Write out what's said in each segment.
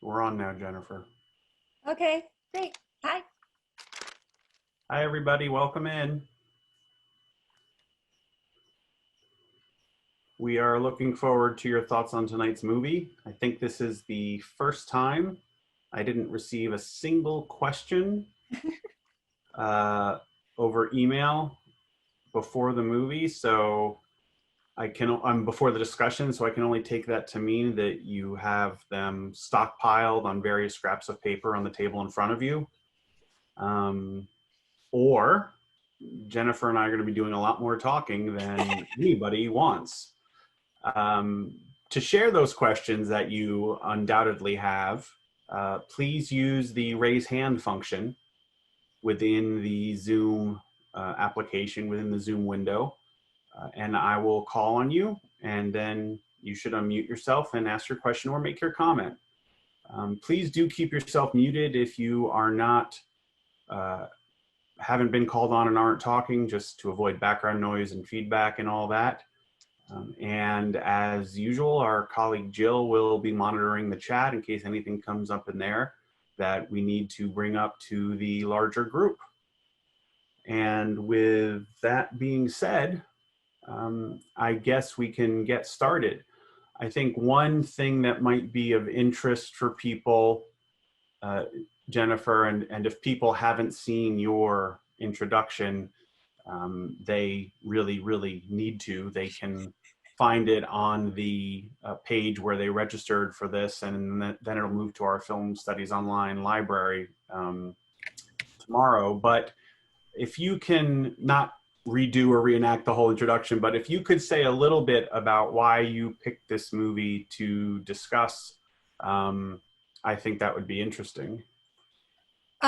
We're on now, Jennifer. Okay, great. Hi. Hi, everybody. Welcome in. We are looking forward to your thoughts on tonight's movie. I think this is the first time I didn't receive a single question over email before the movie, so I'm before the discussion, so I can only take that to mean that you have them stockpiled on various scraps of paper on the table in front of you. Or Jennifer and I are going to be doing a lot more talking than anybody wants. To share those questions that you undoubtedly have, please use the raise hand function within the Zoom application, within the Zoom window. And I will call on you, and then you should unmute yourself and ask your question or make your comment. Please do keep yourself muted if you are not, haven't been called on and aren't talking, just to avoid background noise and feedback and all that. And as usual, our colleague Jill will be monitoring the chat in case anything comes up in there that we need to bring up to the larger group. And with that being said, I guess we can get started. I think one thing that might be of interest for people, Jennifer, and if people haven't seen your introduction, they really need to. They can find it on the page where they registered for this, and then it'll move to our Film Studies Online library tomorrow. But if you can not redo or reenact the whole introduction, but if you could say a little bit about why you picked this movie to discuss, I think that would be interesting.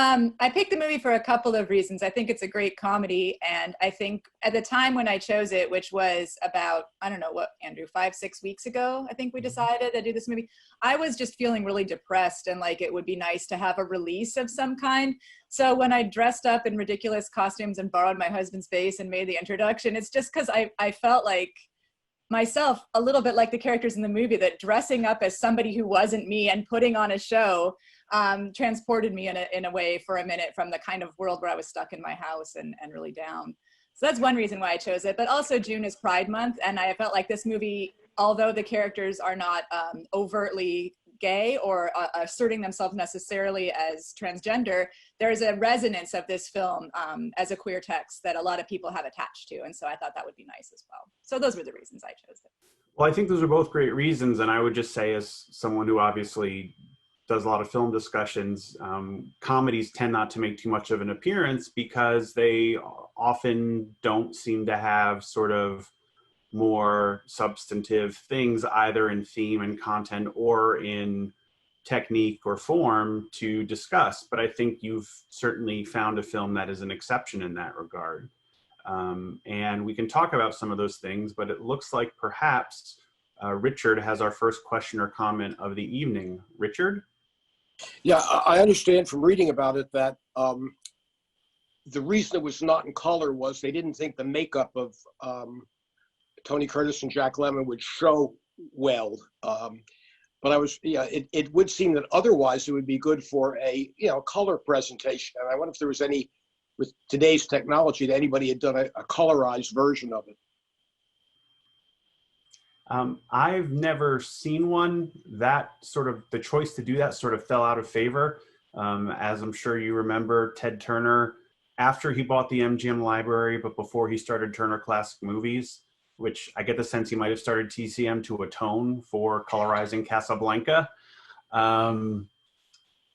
I picked the movie for a couple of reasons. I think it's a great comedy, and I think at the time when I chose it, which was about, I don't know what, Andrew, 5-6 weeks ago, I think we decided to do this movie. I was just feeling really depressed, and like it would be nice to have a release of some kind. So when I dressed up in ridiculous costumes and borrowed my husband's face and made the introduction, it's just because I felt like myself a little bit like the characters in the movie, that dressing up as somebody who wasn't me and putting on a show transported me in a way for a minute from the kind of world where I was stuck in my house and really down. So that's one reason why I chose it. But also June is Pride Month, and I felt like this movie, although the characters are not overtly gay or asserting themselves necessarily as transgender, there's a resonance of this film as a queer text that a lot of people have attached to. And so I thought that would be nice as well. So those were the reasons I chose it. Well, I think those are both great reasons. And I would just say, as someone who obviously does a lot of film discussions, comedies tend not to make too much of an appearance because they often don't seem to have sort of more substantive things either in theme and content or in technique or form to discuss. But I think you've certainly found a film that is an exception in that regard. And we can talk about some of those things, but it looks like perhaps Richard has our first question or comment of the evening. Richard? Yeah, I understand from reading about it that the reason it was not in color was they didn't think the makeup of Tony Curtis and Jack Lemmon would show well. But it would seem that otherwise it would be good for a color presentation. And I wonder if there was any, with today's technology, that anybody had done a colorized version of it. I've never seen one. That sort of, the choice to do that sort of fell out of favor. As I'm sure you remember, Ted Turner, after he bought the MGM library, but before he started Turner Classic Movies, which I get the sense he might have started TCM to atone for colorizing Casablanca.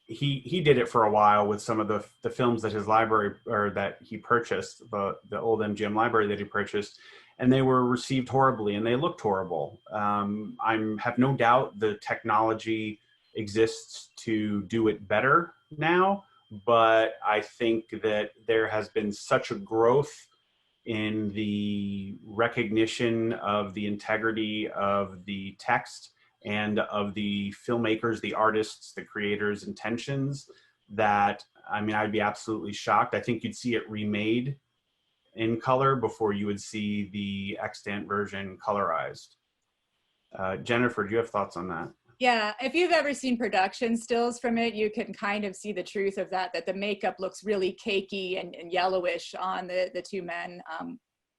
He did it for a while with some of the films that his library, or that he purchased, the old MGM library that he purchased, and they were received horribly and they looked horrible. I have no doubt the technology exists to do it better now, but I think that there has been such a growth in the recognition of the integrity of the text and of the filmmakers, the artists, the creators' intentions, that, I mean, I'd be absolutely shocked. I think you'd see it remade in color before you would see the extant version colorized. Jennifer, do you have thoughts on that? Yeah, if you've ever seen production stills from it, you can kind of see the truth of that, that the makeup looks really cakey and yellowish on the two men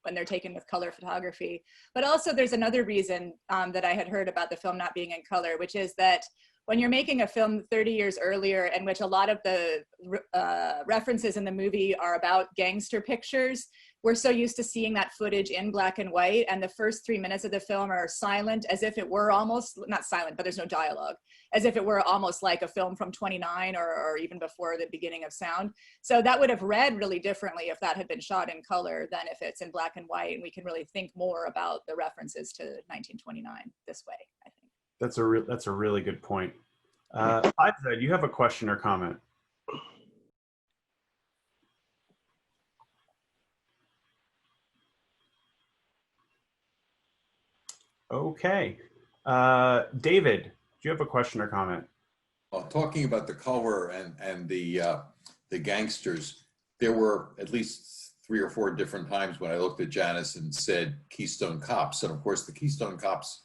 when they're taken with color photography. But also there's another reason that I had heard about the film not being in color, which is that when you're making a film 30 years earlier in which a lot of the references in the movie are about gangster pictures, we're so used to seeing that footage in black and white, and the first 3 minutes of the film are silent, as if it were almost, not silent, but there's no dialogue, as if it were almost like a film from 29 or even before the beginning of sound. So that would have read really differently if that had been shot in color than if it's in black and white, and we can really think more about the references to 1929 this way, I think. That's a really good point. Liza, you have a question or comment? Okay. David, do you have a question or comment? Well, talking about the color and the gangsters, there were at least 3 or 4 different times when I looked at Janice and said Keystone Cops. And of course, the Keystone Cops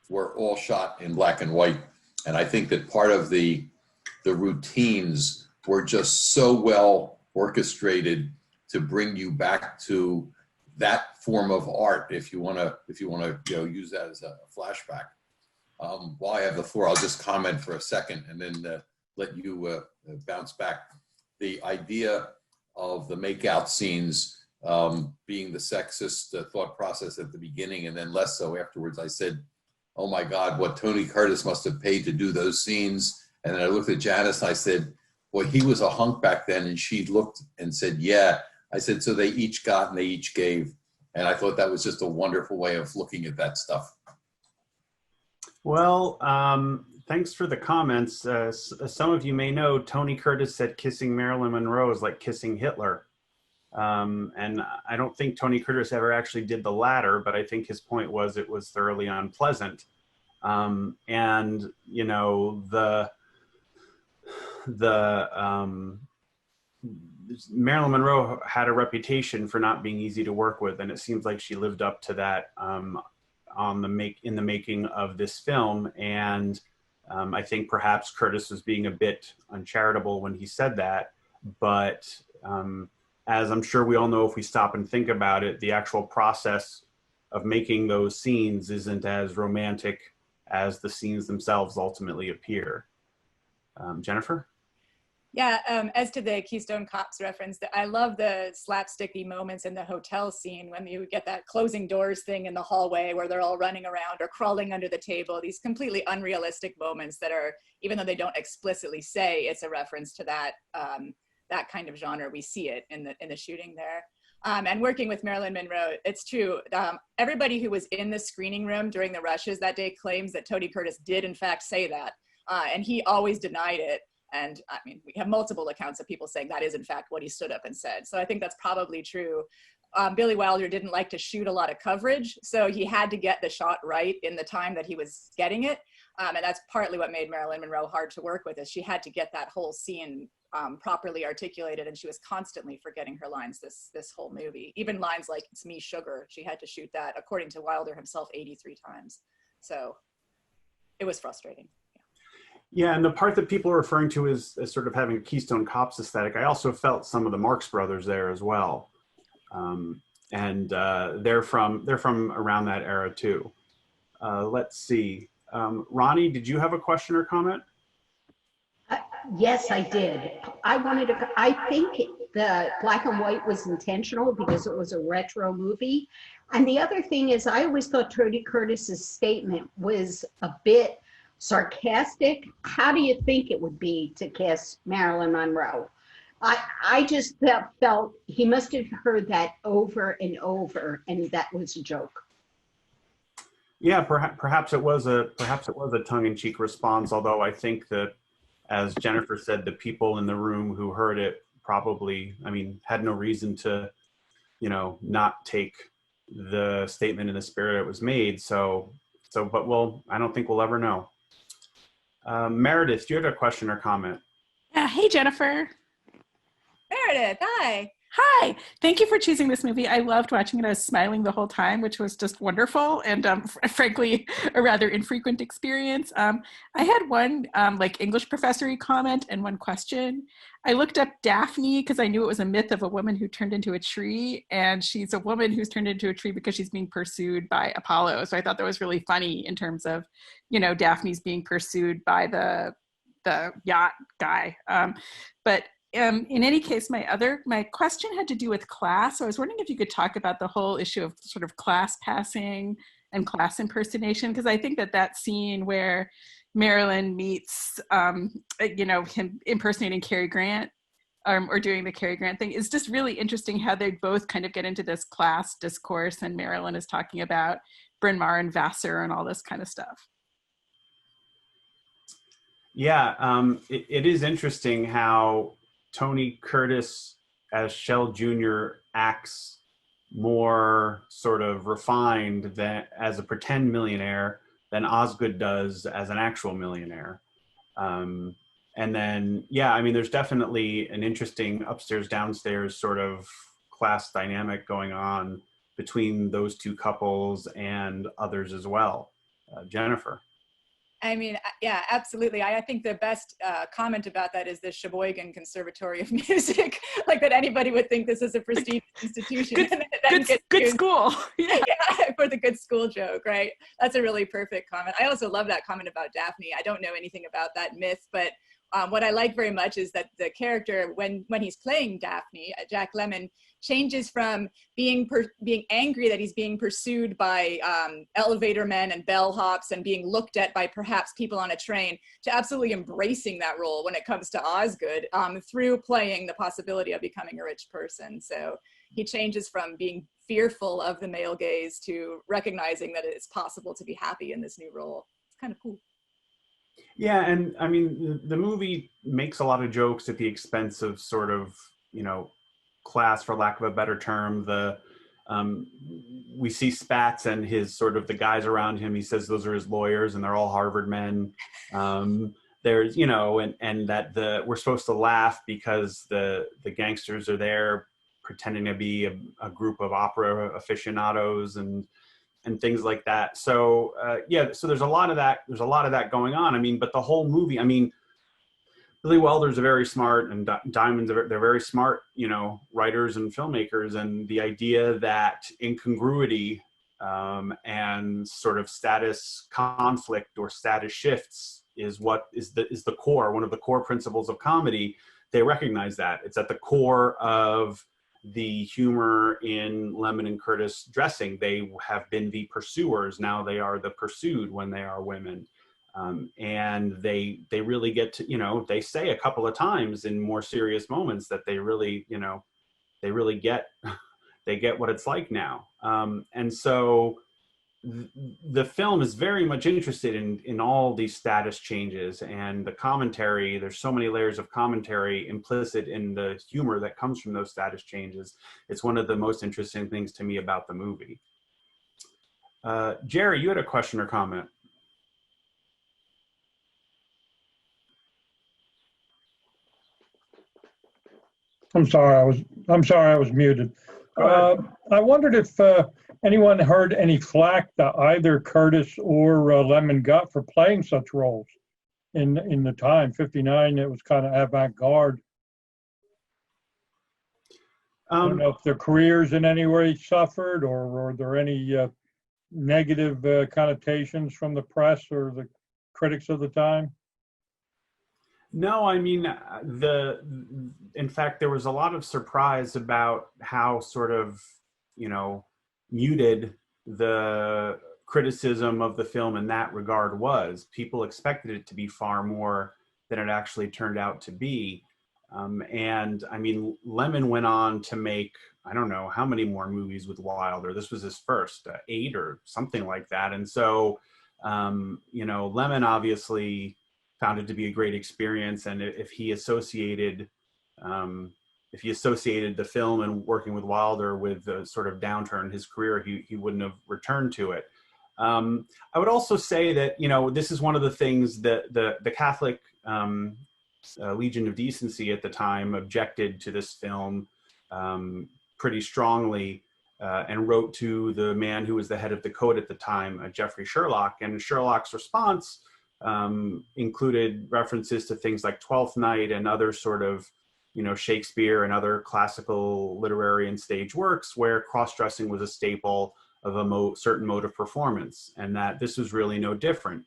were all shot in black and white. And I think that part of the routines were just so well orchestrated to bring you back to that form of art, if you want to use that as a flashback. While I have the floor, I'll just comment for a second and then let you bounce back. The idea of the makeout scenes being the sexist thought process at the beginning and then less so afterwards, I said, oh my God, what Tony Curtis must have paid to do those scenes. And then I looked at Janice and I said, well, he was a hunk back then. And she looked and said, yeah. I said, so they each got and they each gave. And I thought that was just a wonderful way of looking at that stuff. Well, thanks for the comments. Some of you may know Tony Curtis said kissing Marilyn Monroe is like kissing Hitler. And I don't think Tony Curtis ever actually did the latter, but I think his point was it was thoroughly unpleasant. And, you know, Marilyn Monroe had a reputation for not being easy to work with, and it seems like she lived up to that in the making of this film. And I think perhaps Curtis was being a bit uncharitable when he said that, but as I'm sure we all know, if we stop and think about it, the actual process of making those scenes isn't as romantic as the scenes themselves ultimately appear. Jennifer? Yeah, as to the Keystone Cops reference, I love the slapsticky moments in the hotel scene when you get that closing doors thing in the hallway where they're all running around or crawling under the table, these completely unrealistic moments that are, even though they don't explicitly say it's a reference to that, that kind of genre, we see it in the shooting there. And working with Marilyn Monroe, it's true. Everybody who was in the screening room during the rushes that day claims that Tony Curtis did in fact say that, and he always denied it. And I mean, we have multiple accounts of people saying that is in fact what he stood up and said. So I think that's probably true. Billy Wilder didn't like to shoot a lot of coverage, so he had to get the shot right in the time that he was getting it. And that's partly what made Marilyn Monroe hard to work with, is she had to get that whole scene properly articulated, and she was constantly forgetting her lines this whole movie. Even lines like "It's me, sugar," she had to shoot that, according to Wilder himself, 83 times. So it was frustrating. Yeah, and the part that people are referring to as sort of having a Keystone Cops aesthetic, I also felt some of the Marx Brothers there as well. And they're from around that era too. Let's see. Ronnie, did you have a question or comment? Yes, I did. I think the black and white was intentional because it was a retro movie. And the other thing is, I always thought Tony Curtis's statement was a bit sarcastic. How do you think it would be to kiss Marilyn Monroe? I just felt he must have heard that over and over, and that was a joke. Yeah, perhaps it was a tongue-in-cheek response. Although I think that, as Jennifer said, the people in the room who heard it probably, I mean, had no reason to, you know, not take the statement in the spirit it was made. So, but I don't think we'll ever know. Meredith, do you have a question or comment? Hey, Jennifer. Meredith, hi. Hi, thank you for choosing this movie. I loved watching it. I was smiling the whole time, which was just wonderful and frankly, a rather infrequent experience. I had one like English professory comment and one question. I looked up Daphne because I knew it was a myth of a woman who turned into a tree, and she's a woman who's turned into a tree because she's being pursued by Apollo. So I thought that was really funny in terms of, you know, Daphne's being pursued by the yacht guy. But in any case, my question had to do with class. So I was wondering if you could talk about the whole issue of sort of class passing and class impersonation, because I think that scene where Marilyn meets, you know, him impersonating Cary Grant or doing the Cary Grant thing is just really interesting how they both kind of get into this class discourse, and Marilyn is talking about Bryn Mawr and Vassar and all this kind of stuff. Yeah, it is interesting how Tony Curtis as Shell Jr. acts more sort of refined than as a pretend millionaire than Osgood does as an actual millionaire. And then, yeah, I mean, there's definitely an interesting upstairs, downstairs sort of class dynamic going on between those two couples and others as well. Jennifer. I mean, yeah, absolutely. I think the best comment about that is the Sheboygan Conservatory of Music, like that anybody would think this is a prestigious institution. Good school. Yeah. Yeah, for the good school joke, right? That's a really perfect comment. I also love that comment about Daphne. I don't know anything about that myth, but what I like very much is that the character, when he's playing Daphne, Jack Lemmon, changes from being angry that he's being pursued by elevator men and bellhops and being looked at by perhaps people on a train to absolutely embracing that role when it comes to Osgood through playing the possibility of becoming a rich person. So he changes from being fearful of the male gaze to recognizing that it's possible to be happy in this new role. It's kind of cool. Yeah, and I mean, the movie makes a lot of jokes at the expense of sort of, you know, class, for lack of a better term. We see Spatz and his sort of the guys around him. He says those are his lawyers, and they're all Harvard men. There's, you know, and that we're supposed to laugh because the gangsters are there pretending to be a group of opera aficionados and things like that. So yeah, so there's a lot of that going on. I mean, but the whole movie, I mean, Billy Wilder's a very smart, and Diamond's they're very smart, you know, writers and filmmakers, and the idea that incongruity and sort of status conflict or status shifts is what is the core, one of the core principles of comedy. They recognize that it's at the core of the humor in Lemmon and Curtis dressing. They have been the pursuers, now they are the pursued when they are women. And they really get to, you know, they say a couple of times in more serious moments that they really, you know, they really get, they get what it's like now. And so the film is very much interested in all these status changes and the commentary. There's so many layers of commentary implicit in the humor that comes from those status changes. It's one of the most interesting things to me about the movie. Jerry, you had a question or comment? I'm sorry, I was muted. I wondered if anyone heard any flack that either Curtis or Lemmon got for playing such roles in the time. 59, it was kind of avant-garde. I don't know if their careers in any way suffered, or were there any negative connotations from the press or the critics of the time? No, I mean, in fact, there was a lot of surprise about how sort of, you know, muted the criticism of the film in that regard was. People expected it to be far more than it actually turned out to be. And I mean, Lemmon went on to make, I don't know how many more movies with Wilder. This was his first, 8 or something like that. And so, you know, Lemmon obviously found it to be a great experience. And if he associated the film and working with Wilder with the sort of downturn in his career, he wouldn't have returned to it. I would also say that, you know, this is one of the things that the Catholic Legion of Decency at the time objected to this film pretty strongly and wrote to the man who was the head of the code at the time, Jeffrey Sherlock. And Sherlock's response included references to things like Twelfth Night and other sort of, Shakespeare and other classical literary and stage works where cross-dressing was a staple of a certain mode of performance, and that this was really no different.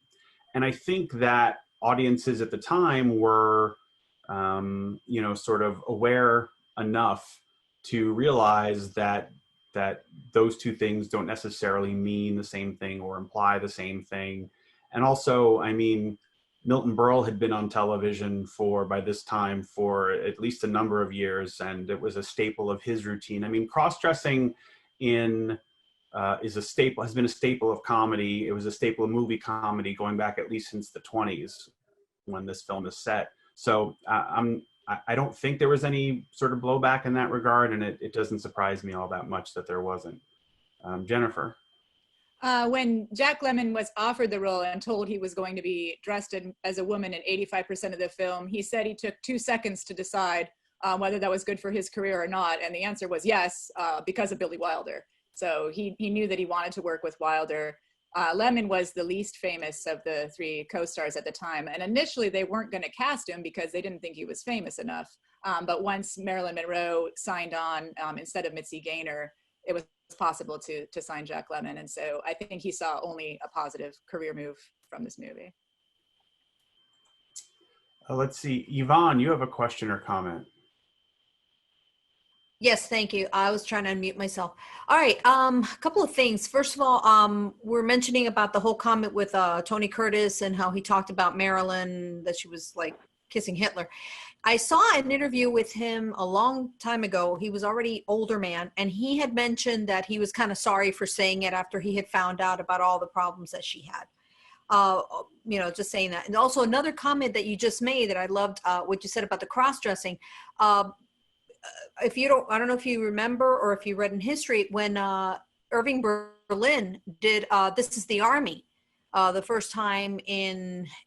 And I think that audiences at the time were, sort of aware enough to realize that those two things don't necessarily mean the same thing or imply the same thing. And also, I mean, Milton Berle had been on television by this time for at least a number of years, and it was a staple of his routine. I mean, cross-dressing has been a staple of comedy. It was a staple of movie comedy going back at least since the 20s when this film is set. So I don't think there was any sort of blowback in that regard, and it doesn't surprise me all that much that there wasn't. Jennifer? When Jack Lemmon was offered the role and told he was going to be dressed as a woman in 85% of the film, he said he took 2 seconds to decide whether that was good for his career or not, and the answer was yes, because of Billy Wilder. So he knew that he wanted to work with Wilder. Lemmon was the least famous of the three co-stars at the time. And initially they weren't going to cast him because they didn't think he was famous enough. But once Marilyn Monroe signed on instead of Mitzi Gaynor, it was possible to sign Jack Lemmon. And so I think he saw only a positive career move from this movie. Let's see, Yvonne, you have a question or comment? Yes, thank you. I was trying to unmute myself. All right, a couple of things. First of all, we're mentioning about the whole comment with Tony Curtis and how he talked about Marilyn, that she was like kissing Hitler. I saw an interview with him a long time ago. He was already older man, and he had mentioned that he was kind of sorry for saying it after he had found out about all the problems that she had. Just saying that. And also another comment that you just made that I loved, what you said about the cross-dressing. I don't know if you remember or if you read in history when Irving Berlin did This Is the Army the first time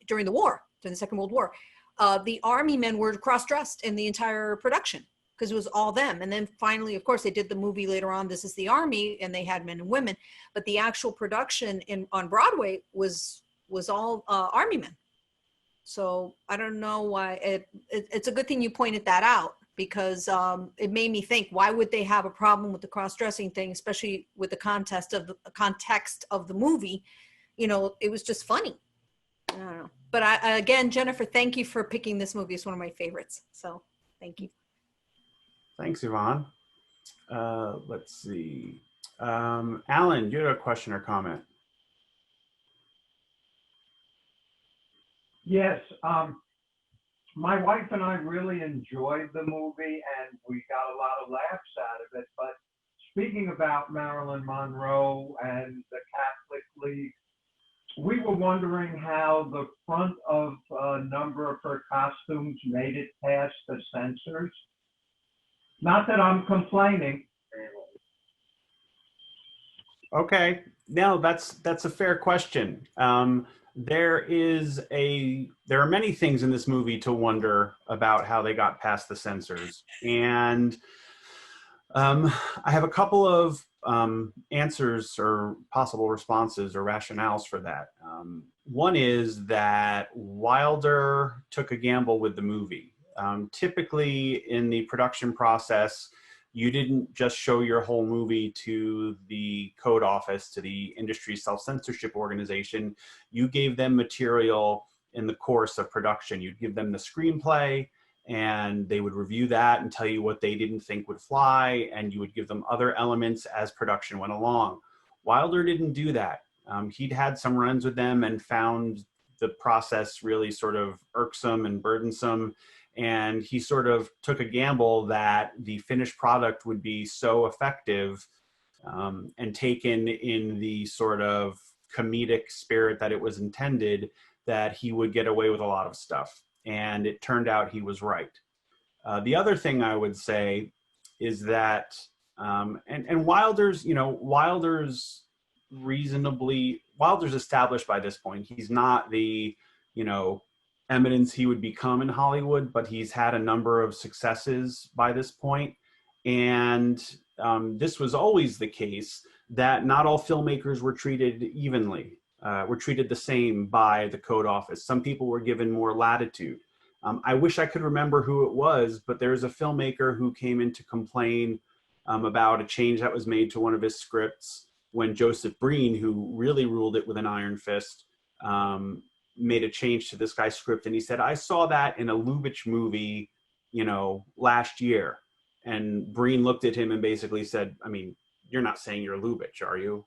during the Second World War. The army men were cross-dressed in the entire production because it was all them. And then finally, of course, they did the movie later on, This Is the Army, and they had men and women. But the actual production on Broadway was all army men. So I don't know why. It's a good thing you pointed that out, because it made me think, why would they have a problem with the cross-dressing thing, especially with the context of the movie? It was just funny. I don't know. But again, Jennifer, thank you for picking this movie. It's one of my favorites. So thank you. Thanks, Yvonne. Let's see. Alan, you had a question or comment? Yes. My wife and I really enjoyed the movie, and we got a lot of laughs out of it. But speaking about Marilyn Monroe and the Catholic League, we were wondering how the front of a number of her costumes made it past the censors. Not that I'm complaining. Okay, no, that's a fair question. There are many things in this movie to wonder about how they got past the censors, and I have a couple of answers or possible responses or rationales for that. One is that Wilder took a gamble with the movie. Typically in the production process, you didn't just show your whole movie to the code office, to the industry self-censorship organization. You gave them material in the course of production. You'd give them the screenplay, and they would review that and tell you what they didn't think would fly, and you would give them other elements as production went along. Wilder didn't do that. He'd had some runs with them and found the process really sort of irksome and burdensome, and he sort of took a gamble that the finished product would be so effective and taken in the sort of comedic spirit that it was intended, that he would get away with a lot of stuff. And it turned out he was right. The other thing I would say is that, and Wilder's established by this point. He's not the, eminence he would become in Hollywood, but he's had a number of successes by this point. And this was always the case, that not all filmmakers were treated evenly, were treated the same by the Code Office. Some people were given more latitude. I wish I could remember who it was, but there's a filmmaker who came in to complain about a change that was made to one of his scripts when Joseph Breen, who really ruled it with an iron fist, made a change to this guy's script. And he said, I saw that in a Lubitsch movie, you know, last year. And Breen looked at him and basically said, I mean, you're not saying you're Lubitsch, are you?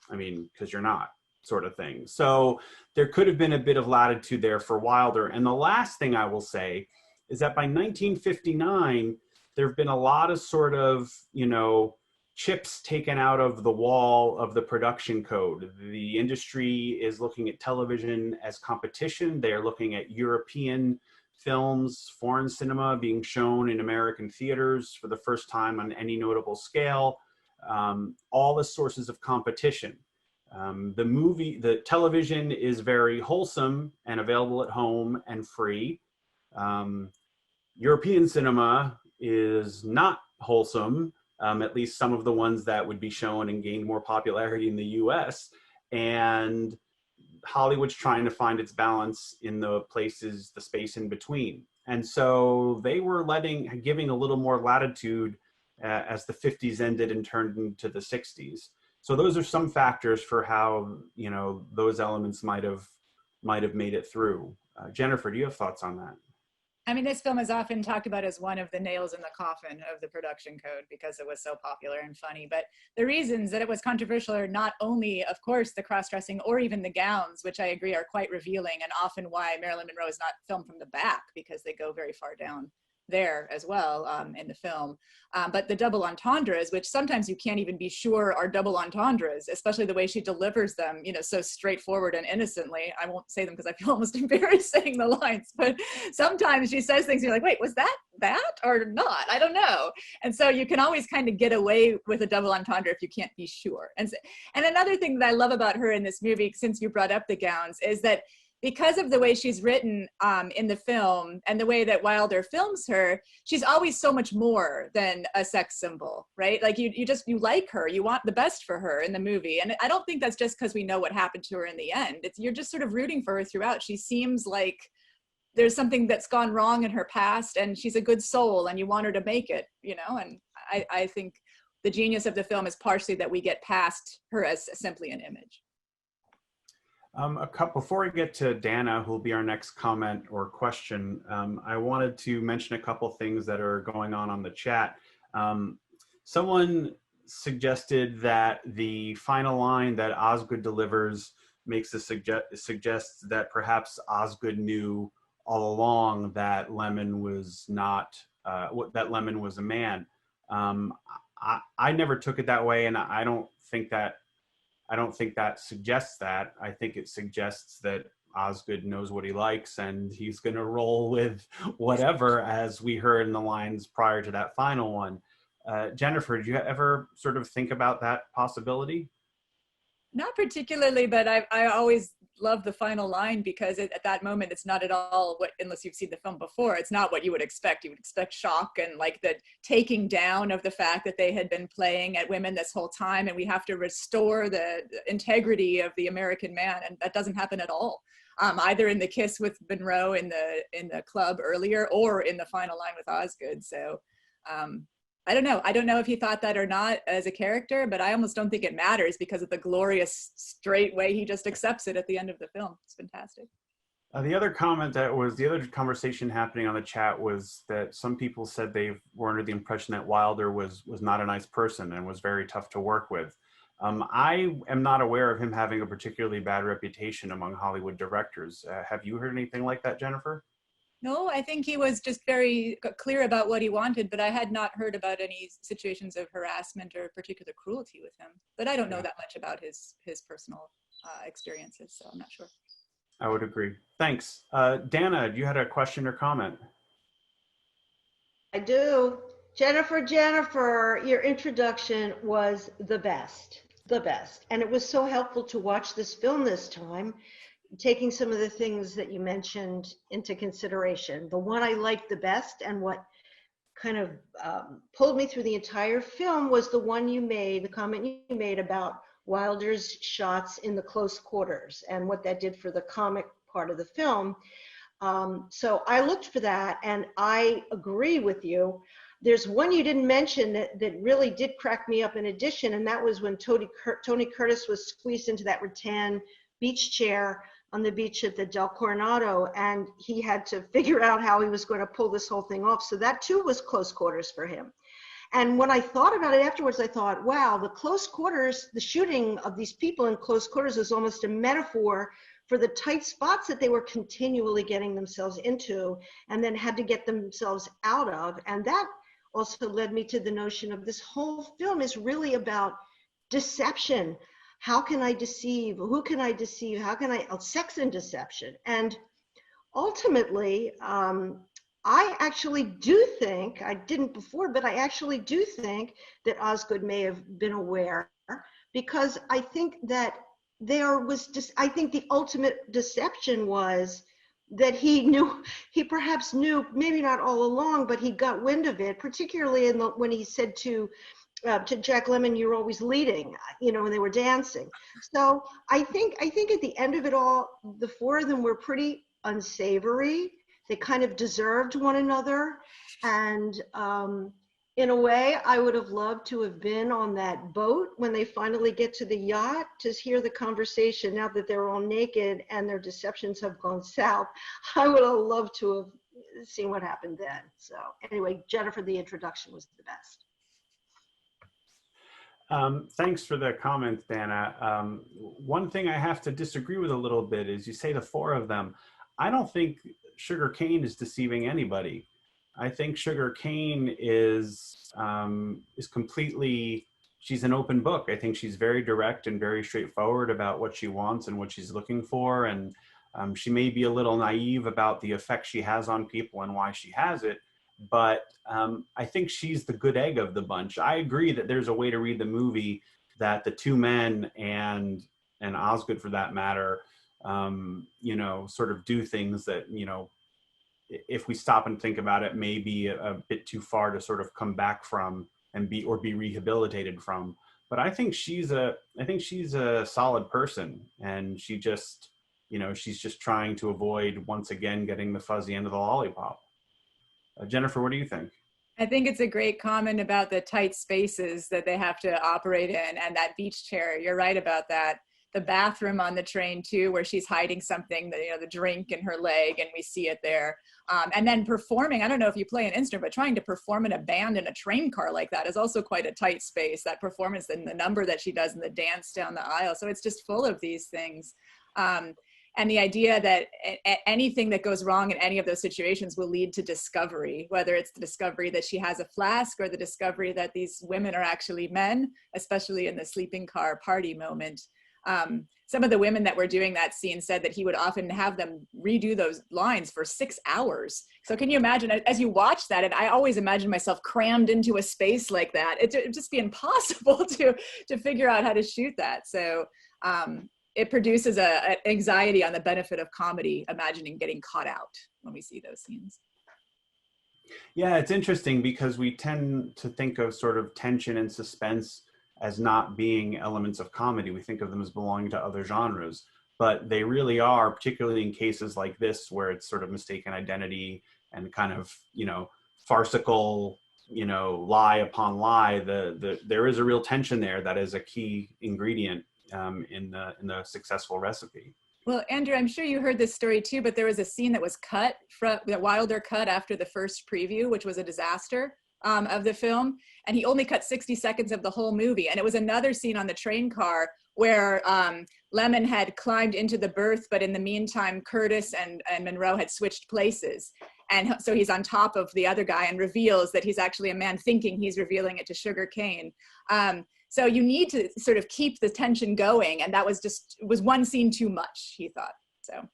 I mean, because you're not, sort of thing. So there could have been a bit of latitude there for Wilder. And the last thing I will say is that by 1959, there have been a lot of sort of, you know, chips taken out of the wall of the production code. The industry is looking at television as competition. They're looking at European films, foreign cinema being shown in American theaters for the first time on any notable scale, all the sources of competition. The television is very wholesome and available at home and free. European cinema is not wholesome, at least some of the ones that would be shown and gained more popularity in the US. And Hollywood's trying to find its balance in the places, the space in between. And so they were giving a little more latitude as the 50s ended and turned into the 60s. So those are some factors for how, you know, those elements might have made it through. Jennifer, do you have thoughts on that? I mean, this film is often talked about as one of the nails in the coffin of the production code because it was so popular and funny. But the reasons that it was controversial are not only, of course, the cross-dressing or even the gowns, which I agree are quite revealing, and often why Marilyn Monroe is not filmed from the back because they go very far down there as well in the film. But the double entendres, which sometimes you can't even be sure are double entendres, especially the way she delivers them, you know, so straightforward and innocently. I won't say them because I feel almost embarrassed saying the lines, but sometimes she says things and you're like, wait, was that or not? I don't know. And so you can always kind of get away with a double entendre if you can't be sure. And another thing that I love about her in this movie, since you brought up the gowns, is that because of the way she's written in the film and the way that Wilder films her, she's always so much more than a sex symbol, right? Like you like her, you want the best for her in the movie. And I don't think that's just because we know what happened to her in the end. You're just sort of rooting for her throughout. She seems like there's something that's gone wrong in her past and she's a good soul and you want her to make it, you know? And I think the genius of the film is partially that we get past her as simply an image. Before we get to Dana, who will be our next comment or question, I wanted to mention a couple things that are going on the chat. Someone suggested that the final line that Osgood delivers suggests that perhaps Osgood knew all along that Lemon was not, that Lemon was a man. I never took it that way, and I don't think that suggests that. I think it suggests that Osgood knows what he likes and he's going to roll with whatever, as we heard in the lines prior to that final one. Jennifer, did you ever sort of think about that possibility? Not particularly, but I always love the final line because at that moment, it's not at all what, unless you've seen the film before, it's not what you would expect. You would expect shock and like the taking down of the fact that they had been playing at women this whole time and we have to restore the integrity of the American man. And that doesn't happen at all. Either in the kiss with Monroe in the club earlier or in the final line with Osgood. So I don't know. I don't know if he thought that or not as a character, but I almost don't think it matters because of the glorious straight way he just accepts it at the end of the film. It's fantastic. The other comment the other conversation happening on the chat was that some people said they were under the impression that Wilder was not a nice person and was very tough to work with. I am not aware of him having a particularly bad reputation among Hollywood directors. Have you heard anything like that, Jennifer? No, I think he was just very clear about what he wanted, but I had not heard about any situations of harassment or particular cruelty with him. But I don't know that much about his personal experiences, so I'm not sure. I would agree. Thanks. Dana, you had a question or comment? I do. Jennifer, your introduction was the best. And it was so helpful to watch this film this time, taking some of the things that you mentioned into consideration. The one I liked the best and what kind of pulled me through the entire film was the one you made, the comment you made about Wilder's shots in the close quarters and what that did for the comic part of the film. So I looked for that, and I agree with you. There's one you didn't mention that really did crack me up in addition, and that was when Tony Curtis was squeezed into that rattan beach chair on the beach at the Del Coronado, and he had to figure out how he was going to pull this whole thing off. So that too was close quarters for him. And when I thought about it afterwards, I thought, wow, the close quarters, the shooting of these people in close quarters is almost a metaphor for the tight spots that they were continually getting themselves into and then had to get themselves out of. And that also led me to the notion of this whole film is really about deception. How can I deceive? Who can I deceive? How can I, sex and deception. And ultimately, I actually do think, I didn't before, but I actually do think that Osgood may have been aware, because I think that there was just, I think the ultimate deception was that he knew, he perhaps knew, maybe not all along, but he got wind of it, particularly when he said to Jack Lemmon, "You're always leading," you know, when they were dancing. So I think at the end of it all, the four of them were pretty unsavory. They kind of deserved one another. And in a way, I would have loved to have been on that boat when they finally get to the yacht to hear the conversation now that they're all naked and their deceptions have gone south. I would have loved to have seen what happened then. So anyway, Jennifer, the introduction was the best. Thanks for the comments, Dana. One thing I have to disagree with a little bit is you say the four of them. I don't think Sugar Cane is deceiving anybody. I think Sugar Cane is completely, she's an open book. I think she's very direct and very straightforward about what she wants and what she's looking for. And she may be a little naive about the effect she has on people and why she has it. But I think she's the good egg of the bunch. I agree that there's a way to read the movie that the two men and Osgood for that matter, you know, sort of do things that, you know, if we stop and think about it, may be a bit too far to sort of come back from and be rehabilitated from. But I think she's a solid person, and she just, you know, she's just trying to avoid once again getting the fuzzy end of the lollipop. Jennifer, what do you think? I think it's a great comment about the tight spaces that they have to operate in and that beach chair. You're right about that. The bathroom on the train too, where she's hiding something, you know, the drink in her leg, and we see it there. And then performing, I don't know if you play an instrument, but trying to perform in a band in a train car like that is also quite a tight space, that performance and the number that she does and the dance down the aisle. So it's just full of these things. And the idea that anything that goes wrong in any of those situations will lead to discovery, whether it's the discovery that she has a flask or the discovery that these women are actually men, especially in the sleeping car party moment. Some of the women that were doing that scene said that he would often have them redo those lines for 6 hours. So can you imagine, as you watch that, and I always imagine myself crammed into a space like that, it'd just be impossible to figure out how to shoot that. So it produces an anxiety on the benefit of comedy, imagining getting caught out when we see those scenes. Yeah, it's interesting because we tend to think of sort of tension and suspense as not being elements of comedy. We think of them as belonging to other genres, but they really are, particularly in cases like this, where it's sort of mistaken identity and kind of, you know, farcical, you know, lie upon lie. There is a real tension there that is a key ingredient in the successful recipe. Well, Andrew, I'm sure you heard this story too, but there was a scene that was cut that Wilder cut after the first preview, which was a disaster of the film. And he only cut 60 seconds of the whole movie. And it was another scene on the train car where Lemmon had climbed into the berth, but in the meantime, Curtis and Monroe had switched places. And so he's on top of the other guy and reveals that he's actually a man, thinking he's revealing it to Sugar Cane. So you need to sort of keep the tension going. And that was one scene too much, he thought, so.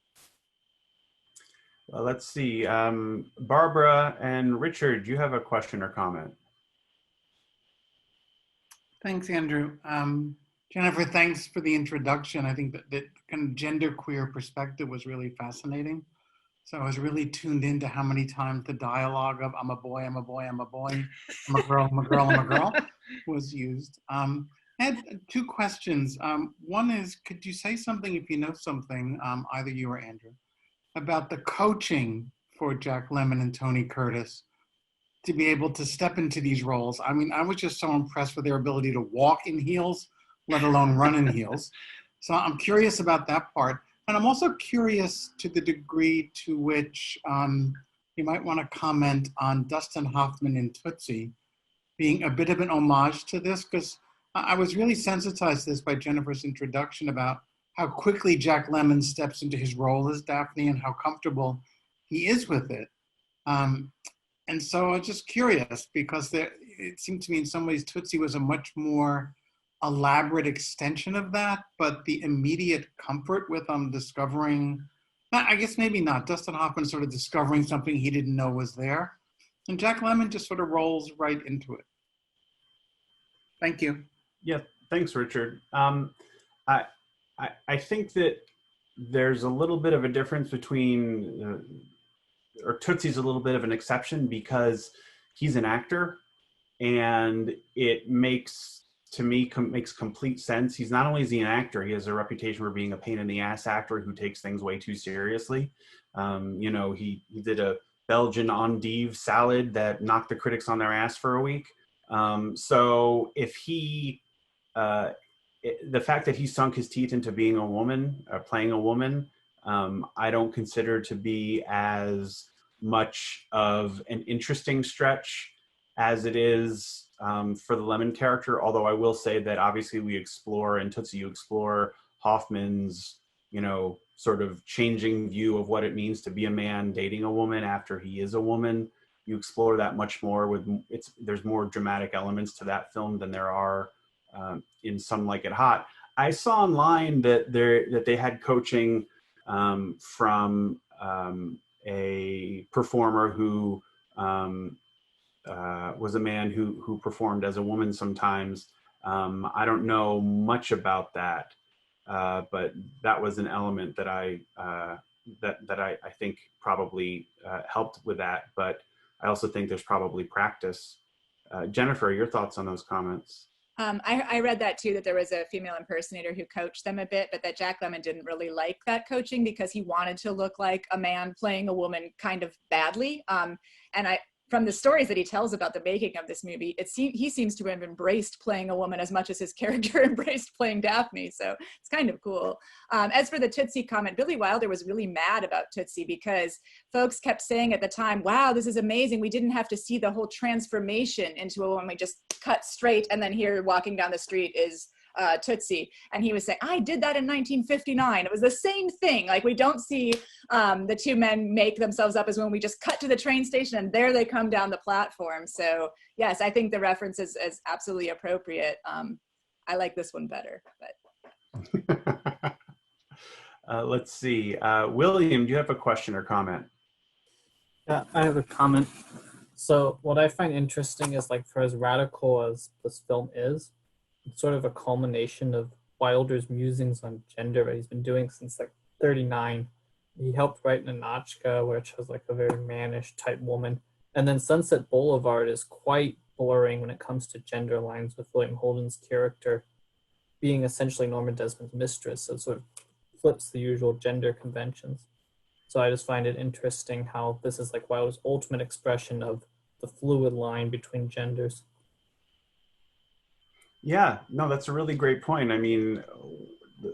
Well, let's see. Barbara and Richard, do you have a question or comment? Thanks, Andrew. Jennifer, thanks for the introduction. I think that kind of genderqueer perspective was really fascinating. So I was really tuned into how many times the dialogue of "I'm a boy, I'm a boy, I'm a boy, I'm a girl, I'm a girl, I'm a girl" was used. I had two questions. One is, could you say something, if you know something, either you or Andrew, about the coaching for Jack Lemmon and Tony Curtis to be able to step into these roles? I mean, I was just so impressed with their ability to walk in heels, let alone run in heels. So I'm curious about that part. And I'm also curious to the degree to which you might want to comment on Dustin Hoffman in Tootsie being a bit of an homage to this, because I was really sensitized to this by Jennifer's introduction about how quickly Jack Lemmon steps into his role as Daphne and how comfortable he is with it. And so I was just curious, because it seemed to me in some ways Tootsie was a much more elaborate extension of that, but the immediate comfort with discovering, I guess maybe not, Dustin Hoffman sort of discovering something he didn't know was there, and Jack Lemmon just sort of rolls right into it. Thank you. Yeah, thanks, Richard. I think that there's a little bit of a difference between, or Tootsie's a little bit of an exception because he's an actor, and it makes, to me, makes complete sense. He's not only is he an actor, he has a reputation for being a pain in the ass actor who takes things way too seriously. You know, he did a Belgian endive salad that knocked the critics on their ass for a week. So if he, the fact that he sunk his teeth into being a woman, playing a woman, I don't consider to be as much of an interesting stretch as it is for the Lemmon character. Although I will say that obviously we explore, in Tootsie you explore Hoffman's, you know, sort of changing view of what it means to be a man dating a woman after he is a woman. You explore that much more with, there's more dramatic elements to that film than there are in Some Like It Hot. I saw online that they had coaching from a performer who was a man who performed as a woman sometimes. I don't know much about that, but that was an element that I think probably helped with that. But I also think there's probably practice. Jennifer, your thoughts on those comments? I read that too, that there was a female impersonator who coached them a bit, but that Jack Lemmon didn't really like that coaching because he wanted to look like a man playing a woman kind of badly. And from the stories that he tells about the making of this movie, he seems to have embraced playing a woman as much as his character embraced playing Daphne. So it's kind of cool. As for the Tootsie comment, Billy Wilder was really mad about Tootsie because folks kept saying at the time, wow, this is amazing. We didn't have to see the whole transformation into a woman. We just cut straight, and then here walking down the street is Tootsie. And he was saying, I did that in 1959. It was the same thing. Like, we don't see the two men make themselves up as when we just cut to the train station and there they come down the platform. So yes, I think the reference is absolutely appropriate. I like this one better, but. Let's see. William, do you have a question or comment? Yeah, I have a comment. So what I find interesting is, like, for as radical as this film is, it's sort of a culmination of Wilder's musings on gender that he's been doing since like 39. He helped write Ninotchka, which has like a very mannish type woman. And then Sunset Boulevard is quite blurring when it comes to gender lines, with William Holden's character being essentially Norma Desmond's mistress. So it sort of flips the usual gender conventions. So I just find it interesting how this is like Wilder's ultimate expression of the fluid line between genders. Yeah, no, that's a really great point. I mean,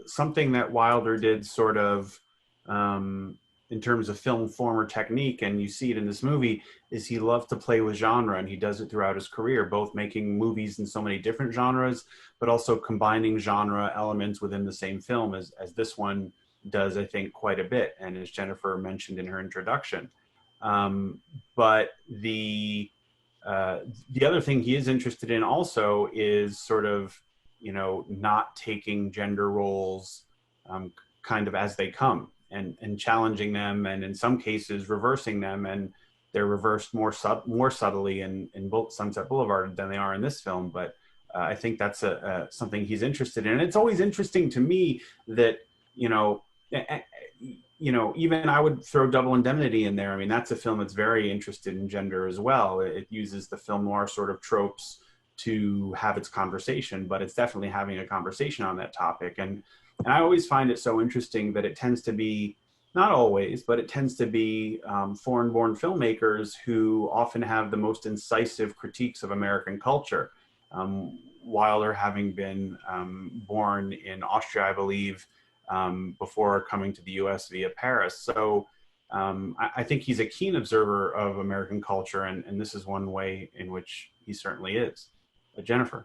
something that Wilder did sort of in terms of film form or technique, and you see it in this movie, is he loved to play with genre, and he does it throughout his career, both making movies in so many different genres, but also combining genre elements within the same film, as this one does, I think, quite a bit, and as Jennifer mentioned in her introduction. But the other thing he is interested in also is sort of, you know, not taking gender roles kind of as they come, and challenging them, and in some cases reversing them, and they're reversed more subtly in both Sunset Boulevard than they are in this film. But I think that's something he's interested in. And it's always interesting to me that, you know, you know, even I would throw Double Indemnity in there. I mean, that's a film that's very interested in gender as well. It uses the film noir sort of tropes to have its conversation, but it's definitely having a conversation on that topic. And I always find it so interesting that it tends to be, not always, but it tends to be foreign-born filmmakers who often have the most incisive critiques of American culture. Wilder having been born in Austria, I believe, before coming to the US via Paris. So I think he's a keen observer of American culture, and this is one way in which he certainly is. Jennifer.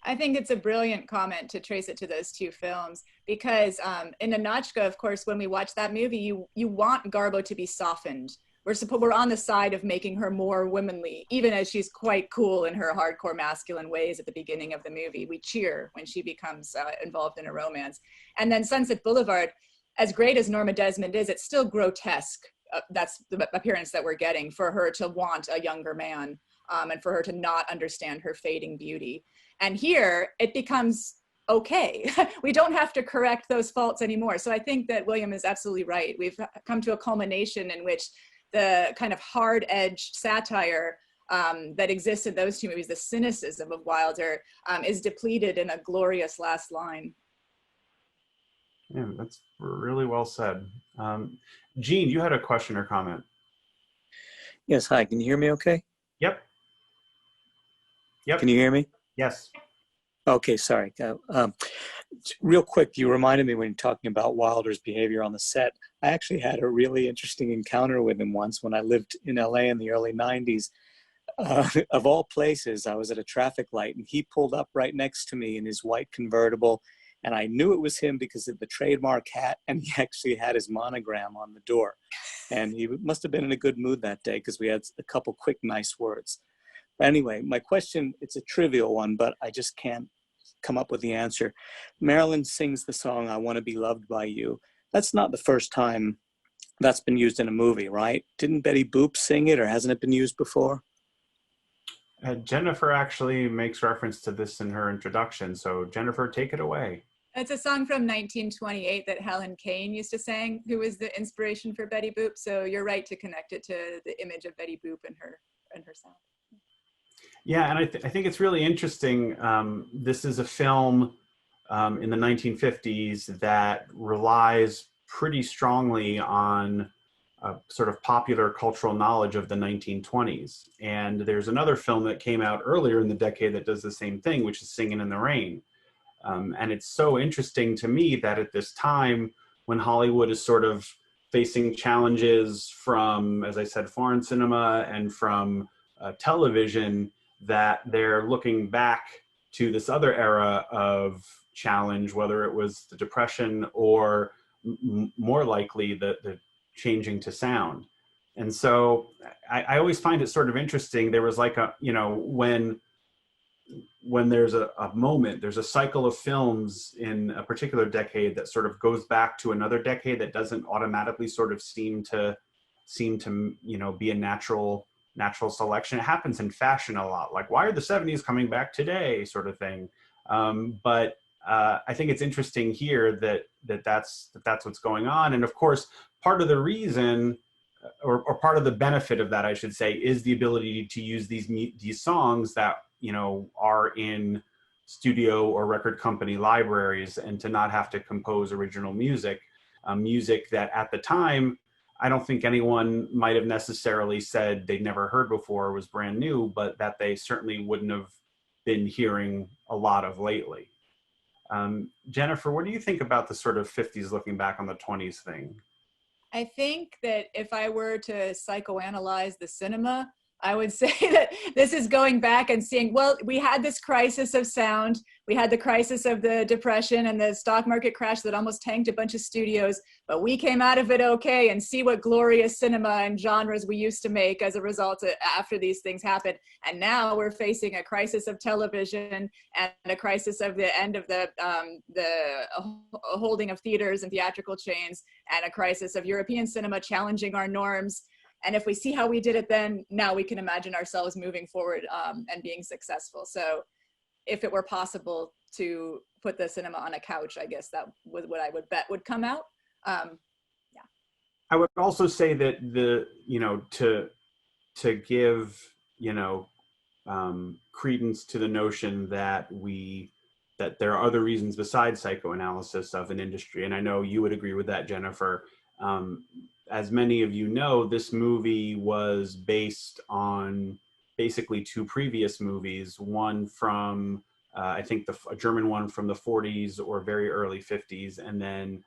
I think it's a brilliant comment to trace it to those two films, because in Anatchka, of course, when we watch that movie, you want Garbo to be softened. We're on the side of making her more womanly, even as she's quite cool in her hardcore masculine ways at the beginning of the movie. We cheer when she becomes involved in a romance. And then Sunset Boulevard, as great as Norma Desmond is, it's still grotesque. That's the appearance that we're getting, for her to want a younger man, and for her to not understand her fading beauty. And here it becomes okay. We don't have to correct those faults anymore. So I think that William is absolutely right. We've come to a culmination in which the kind of hard-edged satire that exists in those two movies, the cynicism of Wilder, is depleted in a glorious last line. Yeah, that's really well said. Gene, you had a question or comment. Yes, hi, can you hear me okay? Yep. Yep. Can you hear me? Yes. Okay, sorry. Real quick, you reminded me when you're talking about Wilder's behavior on the set. I actually had a really interesting encounter with him once when I lived in LA in the early 90s. Of all places, I was at a traffic light and he pulled up right next to me in his white convertible, and I knew it was him because of the trademark hat, and he actually had his monogram on the door. And he must have been in a good mood that day because we had a couple quick, nice words. But anyway, my question, it's a trivial one, but I just can't come up with the answer. Marilyn sings the song, I Want to Be Loved by You. That's not the first time that's been used in a movie, right? Didn't Betty Boop sing it, or hasn't it been used before? Jennifer actually makes reference to this in her introduction. So Jennifer, take it away. It's a song from 1928 that Helen Kane used to sing, who was the inspiration for Betty Boop. So you're right to connect it to the image of Betty Boop and her sound. Yeah, and I think it's really interesting. This is a film in the 1950s that relies pretty strongly on sort of popular cultural knowledge of the 1920s. And there's another film that came out earlier in the decade that does the same thing, which is Singin' in the Rain. And it's so interesting to me that at this time, when Hollywood is sort of facing challenges from, as I said, foreign cinema and from television, that they're looking back to this other era of challenge, whether it was the Depression or more likely the changing to sound. And so I always find it sort of interesting. There was like a, you know, when there's a moment, there's a cycle of films in a particular decade that sort of goes back to another decade that doesn't automatically sort of seem to, you know, be a natural selection. It happens in fashion a lot, like why are the 70s coming back today sort of thing. But I think it's interesting here that's what's going on. And of course, part of the reason, or part of the benefit of that, I should say, is the ability to use these songs that, you know, are in studio or record company libraries, and to not have to compose original music, music that at the time, I don't think anyone might have necessarily said they'd never heard before, was brand new, but that they certainly wouldn't have been hearing a lot of lately. Jennifer, what do you think about the sort of 50s looking back on the 20s thing? I think that if I were to psychoanalyze the cinema, I would say that this is going back and seeing, well, we had this crisis of sound. We had the crisis of the Depression and the stock market crash that almost tanked a bunch of studios, but we came out of it okay, and see what glorious cinema and genres we used to make as a result of, after these things happened. And now we're facing a crisis of television and a crisis of the end of the holding of theaters and theatrical chains, and a crisis of European cinema challenging our norms. And if we see how we did it then, now we can imagine ourselves moving forward and being successful. So if it were possible to put the cinema on a couch, I guess that was what I would bet would come out. Yeah. I would also say that to give, credence to the notion that there are other reasons besides psychoanalysis of an industry. And I know you would agree with that, Jennifer. As many of you know, this movie was based on basically two previous movies, one from, I think a German one from the 40s or very early 50s, and then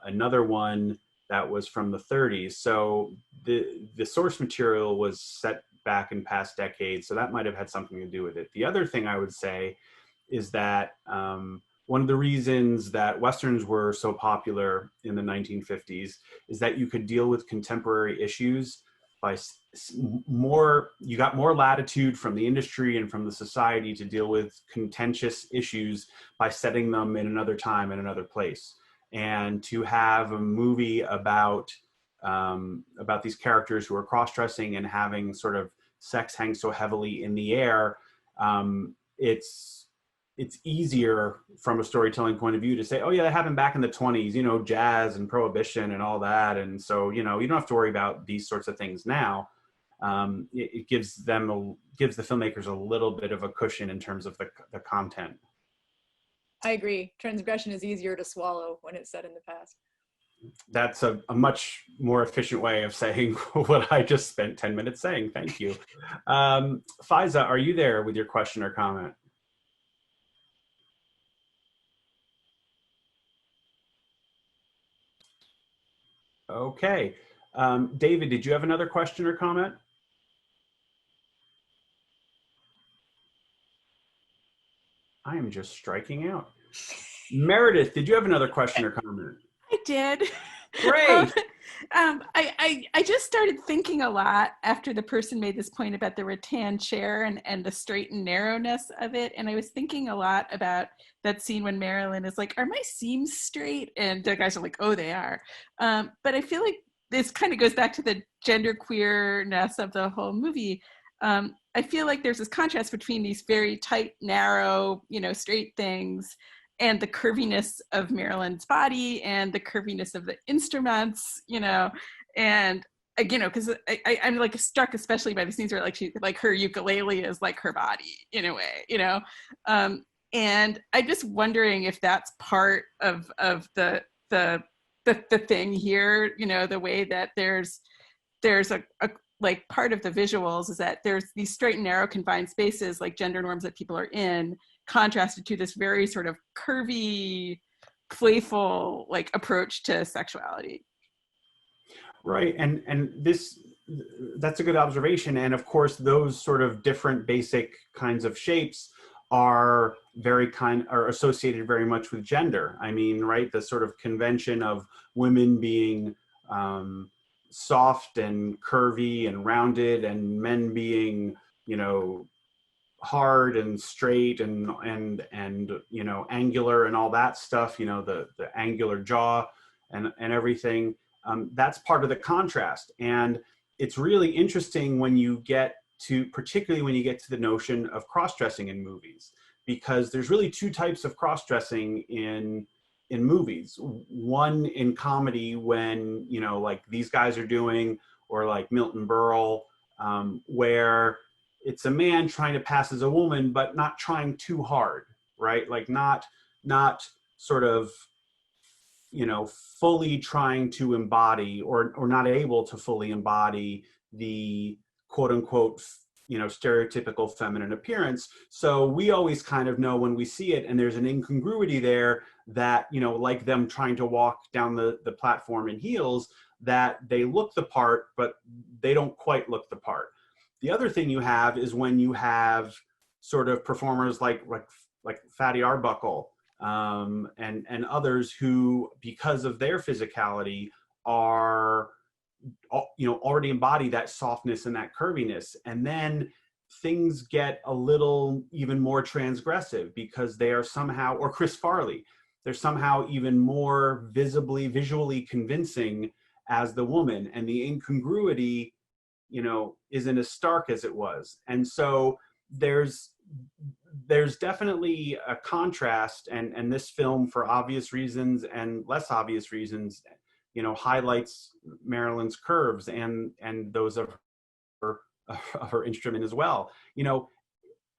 another one that was from the 30s. So the source material was set back in past decades, so that might have had something to do with it. The other thing I would say is that one of the reasons that Westerns were so popular in the 1950s is that you could deal with contemporary issues by you got more latitude from the industry and from the society to deal with contentious issues by setting them in another time and another place. And to have a movie about these characters who are cross-dressing and having sort of sex hang so heavily in the air, it's easier from a storytelling point of view to say, oh yeah, that happened back in the 20s, jazz and prohibition and all that. And so, you don't have to worry about these sorts of things now. It gives the filmmakers a little bit of a cushion in terms of the content. I agree. Transgression is easier to swallow when it's said in the past. That's a much more efficient way of saying what I just spent 10 minutes saying. Thank you. Faiza, are you there with your question or comment? Okay. David, did you have another question or comment? I am just striking out. Meredith, did you have another question or comment? I did. Great. I just started thinking a lot after the person made this point about the rattan chair and the straight and narrowness of it. And I was thinking a lot about that scene when Marilyn is like, are my seams straight? And the guys are like, oh, they are. But I feel like this kind of goes back to the gender queerness of the whole movie. I feel like there's this contrast between these very tight, narrow, straight things and the curviness of Marilyn's body and the curviness of the instruments, and because I'm like struck especially by the scenes where like her ukulele is like her body in a way, and I'm just wondering if that's part of the thing here, the way that there's a like part of the visuals is that there's these straight and narrow confined spaces, like gender norms that people are in, contrasted to this very sort of curvy, playful like approach to sexuality. Right, and that's a good observation. And of course, those sort of different basic kinds of shapes are associated very much with gender. I mean, right, the sort of convention of women being soft and curvy and rounded, and men being, hard and straight and angular and all that stuff, the angular jaw and everything. That's part of the contrast. And it's really interesting particularly when you get to the notion of cross-dressing in movies, because there's really two types of cross-dressing in movies. One in comedy, when, like these guys are doing, or like Milton Berle, where it's a man trying to pass as a woman, but not trying too hard, right? Like not sort of, fully trying to embody or not able to fully embody the quote unquote, stereotypical feminine appearance. So we always kind of know when we see it, and there's an incongruity there that, like them trying to walk down the platform in heels, that they look the part, but they don't quite look the part. The other thing you have is when you have sort of performers like Fatty Arbuckle and others who, because of their physicality, are already embody that softness and that curviness. And then things get a little even more transgressive because they are somehow, or Chris Farley, they're somehow even more visually convincing as the woman, and the incongruity isn't as stark as it was. And so there's definitely a contrast, and this film, for obvious reasons and less obvious reasons, highlights Marilyn's curves and those of her instrument as well.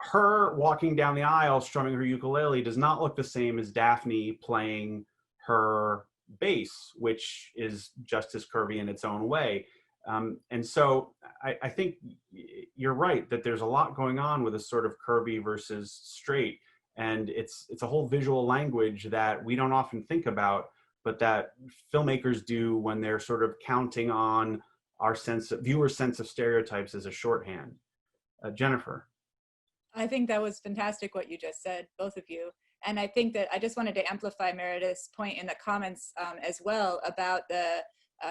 Her walking down the aisle strumming her ukulele does not look the same as Daphne playing her bass, which is just as curvy in its own way. And so I think you're right that there's a lot going on with a sort of curvy versus straight. And it's a whole visual language that we don't often think about, but that filmmakers do when they're sort of counting on our viewer's sense of stereotypes as a shorthand. Jennifer. I think that was fantastic what you just said, both of you. And I think that I just wanted to amplify Meredith's point in the comments as well about the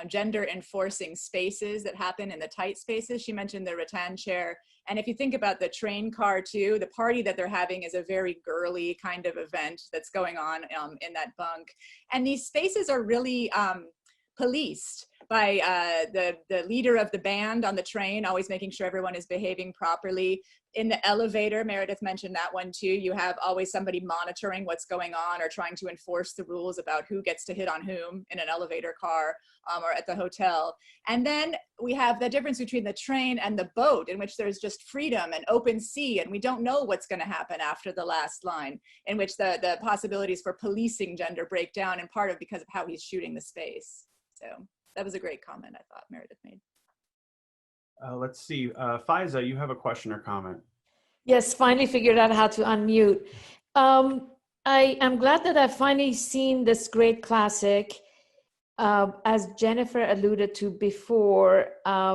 gender enforcing spaces that happen in the tight spaces. She mentioned the rattan chair. And if you think about the train car too, the party that they're having is a very girly kind of event that's going on in that bunk. And these spaces are really policed by the leader of the band on the train, always making sure everyone is behaving properly. In the elevator, Meredith mentioned that one too, you have always somebody monitoring what's going on or trying to enforce the rules about who gets to hit on whom in an elevator car or at the hotel. And then we have the difference between the train and the boat, in which there's just freedom and open sea, and we don't know what's going to happen after the last line, in which the possibilities for policing gender break down, in part of because of how he's shooting the space. So that was a great comment, I thought Meredith made. Let's see, Faiza, you have a question or comment? Yes, finally figured out how to unmute. I am glad that I've finally seen this great classic. As Jennifer alluded to before,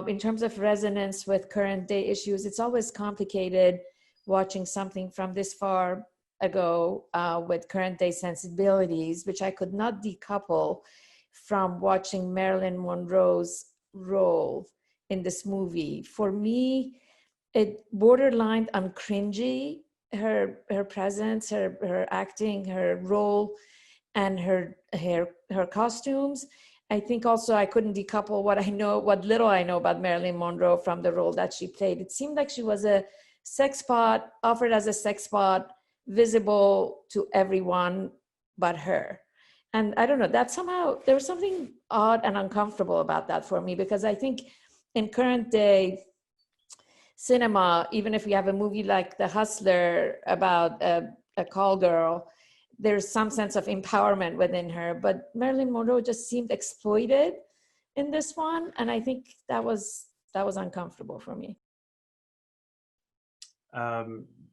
in terms of resonance with current day issues, it's always complicated watching something from this far ago with current day sensibilities, which I could not decouple from watching Marilyn Monroe's role in this movie. For me, it borderlined on cringy, her presence, her acting, her role, and her costumes. I think also I couldn't decouple what little I know about Marilyn Monroe from the role that she played. It seemed like she was a sex pot, offered as a sex pot, visible to everyone but her. And I don't know, that somehow, there was something odd and uncomfortable about that for me, because I think in current day cinema, even if we have a movie like The Hustler about a call girl, there's some sense of empowerment within her. But Marilyn Monroe just seemed exploited in this one. And I think that was uncomfortable for me.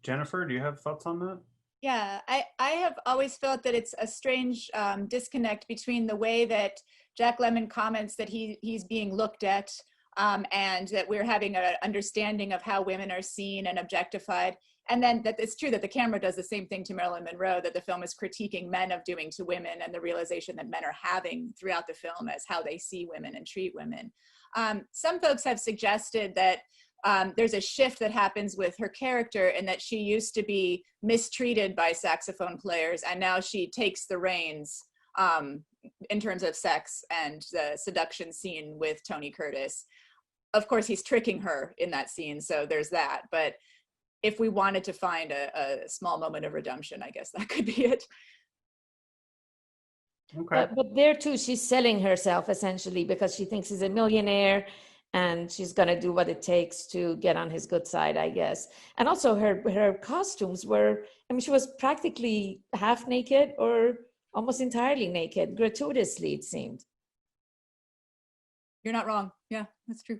Jennifer, do you have thoughts on that? Yeah, I have always felt that it's a strange disconnect between the way that Jack Lemmon comments that he's being looked at and that we're having an understanding of how women are seen and objectified. And then that it's true that the camera does the same thing to Marilyn Monroe, that the film is critiquing men of doing to women, and the realization that men are having throughout the film as how they see women and treat women. Some folks have suggested that there's a shift that happens with her character, in that she used to be mistreated by saxophone players, and now she takes the reins in terms of sex and the seduction scene with Tony Curtis. Of course, he's tricking her in that scene, so there's that. But if we wanted to find a small moment of redemption, I guess that could be it. Okay. But there too, she's selling herself essentially, because she thinks he's a millionaire and she's going to do what it takes to get on his good side, I guess. And also her costumes were, I mean, she was practically half naked or almost entirely naked, gratuitously, it seemed. You're not wrong. Yeah, that's true.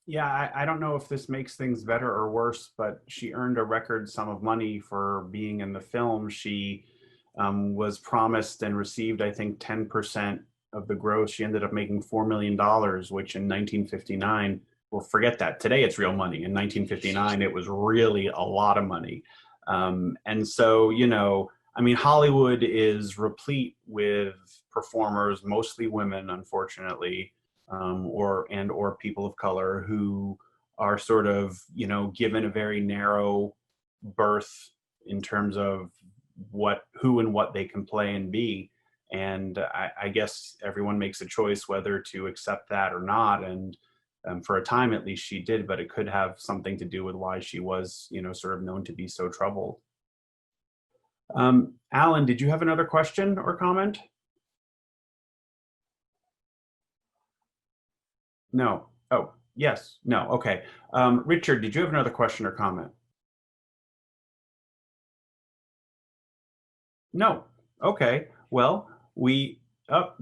Yeah, I don't know if this makes things better or worse, but she earned a record sum of money for being in the film. She was promised and received, I think, 10% of the gross. She ended up making $4 million, which in 1959, well, forget that. Today it's real money. In 1959, it was really a lot of money. And so, you know, I mean, Hollywood is replete with performers, mostly women, unfortunately, or people of color who are sort of, you know, given a very narrow berth in terms of who and what they can play and be. And I guess everyone makes a choice whether to accept that or not. And for a time, at least she did, but it could have something to do with why she was, you know, sort of known to be so troubled. Alan, did you have another question or comment? No. Oh, yes. No. Okay. Richard, did you have another question or comment? No. Okay. Well,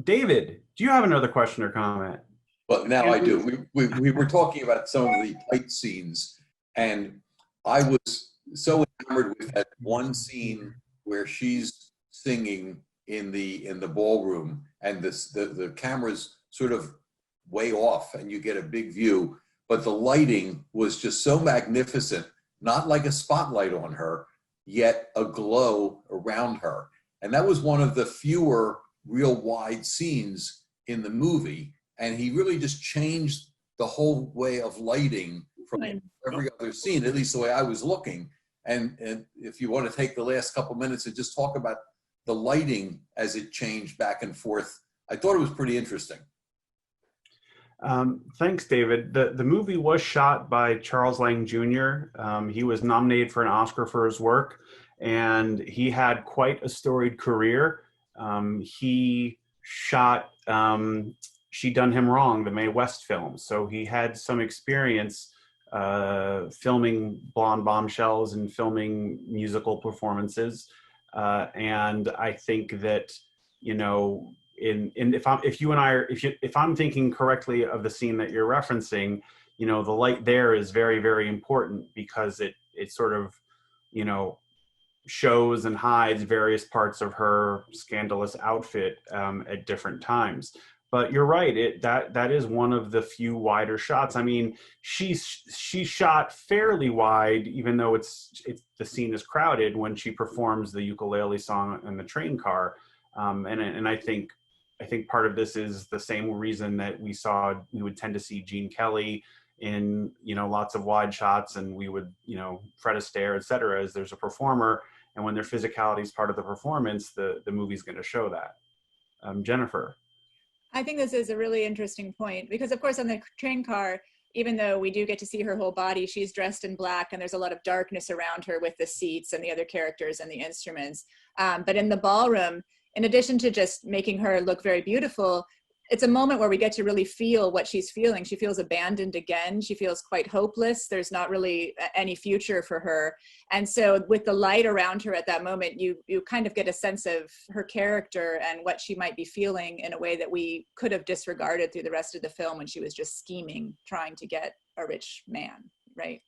David, do you have another question or comment? Well, now I do. We were talking about some of the fight scenes, and I was so enamored with that one scene where she's singing in the ballroom, and the camera's sort of way off, and you get a big view. But the lighting was just so magnificent, not like a spotlight on her, yet a glow around her. And that was one of the fewer real wide scenes in the movie. And he really just changed the whole way of lighting from every other scene, at least the way I was looking. And if you want to take the last couple minutes and just talk about the lighting as it changed back and forth, I thought it was pretty interesting. Thanks, David. The movie was shot by Charles Lang Jr. He was nominated for an Oscar for his work, and he had quite a storied career. He shot She Done Him Wrong, the Mae West film. So he had some experience filming blonde bombshells and filming musical performances. And I think that, you know, if I'm thinking correctly of the scene that you're referencing, you know, the light there is very, very important because it sort of, you know, shows and hides various parts of her scandalous outfit at different times. But you're right, that is one of the few wider shots. I mean, she shot fairly wide, even though the scene is crowded when she performs the ukulele song in the train car. And I think part of this is the same reason that we would tend to see Gene Kelly in, you know, lots of wide shots, and we would, you know, Fred Astaire, et cetera, as there's a performer, and when their physicality is part of the performance, the movie's going to show that. Jennifer. I think this is a really interesting point because, of course, on the train car, even though we do get to see her whole body, she's dressed in black and there's a lot of darkness around her with the seats and the other characters and the instruments. But in the ballroom, in addition to just making her look very beautiful, it's a moment where we get to really feel what she's feeling. She feels abandoned again. She feels quite hopeless. There's not really any future for her. And so with the light around her at that moment, you kind of get a sense of her character and what she might be feeling in a way that we could have disregarded through the rest of the film when she was just scheming, trying to get a rich man, right?